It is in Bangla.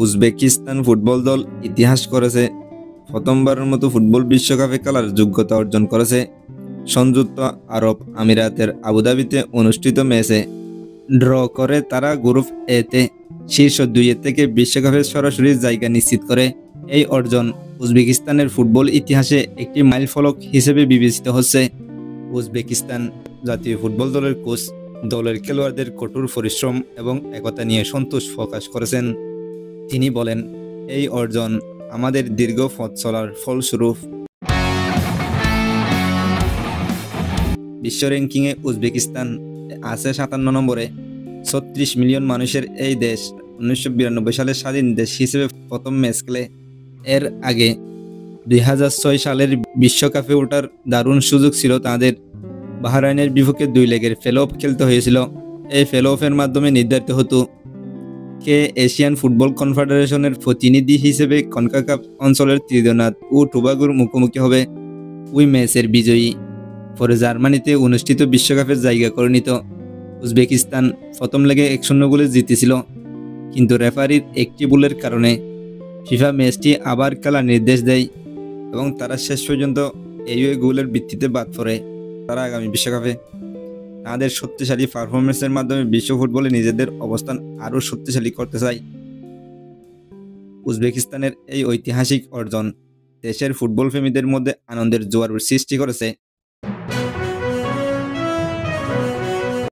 উজবেকিস্তান ফুটবল দল ইতিহাস করেছে। প্রথমবারের মতো ফুটবল বিশ্বকাপে খেলার যোগ্যতা অর্জন করেছে। সংযুক্ত আরব আমিরাতের আবুধাবিতে অনুষ্ঠিত ম্যাচে ড্র করে তারা গ্রুপ এতে শীর্ষ 2 থেকে বিশ্বকাপে সরাসরি জায়গা নিশ্চিত করে। এই অর্জন উজবেকিস্তানের ফুটবল ইতিহাসে একটি মাইলফলক হিসেবে বিবেচিত হচ্ছে। উজবেকিস্তান জাতীয় ফুটবল দলের কোচ দলের খেলোয়াড়দের কঠোর পরিশ্রম এবং একতা নিয়ে সন্তোষ প্রকাশ করেছেন। তিনি বলেন, এই অর্জন আমাদের দীর্ঘ পথ চলার ফলস্বরূপ। বিশ্ব র্যাঙ্কিংয়ে উজবেকিস্তান আছে 57 নম্বরে। 36 মিলিয়ন মানুষের এই দেশ 1992 সালে স্বাধীন দেশ হিসেবে প্রথম ম্যাচ খেলে। এর আগে 2006 সালের বিশ্বকাপে ওঠার দারুণ সুযোগ ছিল তাদের। বাহরাইনের বিপক্ষে 2 লেগের ফেলো অফ খেলতে হয়েছিল। এই ফেলো অফের মাধ্যমে নির্ধারিত হতো কে এশিয়ান ফুটবল কনফেডারেশনের প্রতিনিধি হিসেবে কনকাকাফ অঞ্চলের ত্রিদেশনাথ ও টোবাগোর মুখোমুখি হবে। ওই ম্যাচের বিজয়ী পরে জার্মানিতে অনুষ্ঠিত বিশ্বকাপের জায়গা করে নিত। উজবেকিস্তান প্রথম লেগে 1-0 গোলে জিতেছিল, কিন্তু রেফারির একটি ভুলের কারণে ফিফা ম্যাচটি আবার খেলার নির্দেশ দেয় এবং তারা শেষ পর্যন্ত এই গোলের ভিত্তিতে বাদ পড়ে। তারা আগামী বিশ্বকাপে তাদের শক্তিশালী পারফরমেন্সের মাধ্যমে বিশ্ব ফুটবলে নিজেদের অবস্থান আরও শক্তিশালী করতে চায়। উজবেকিস্তানের এই ঐতিহাসিক অর্জন দেশের ফুটবল প্রেমীদের মধ্যে আনন্দের জোয়ার সৃষ্টি করেছে।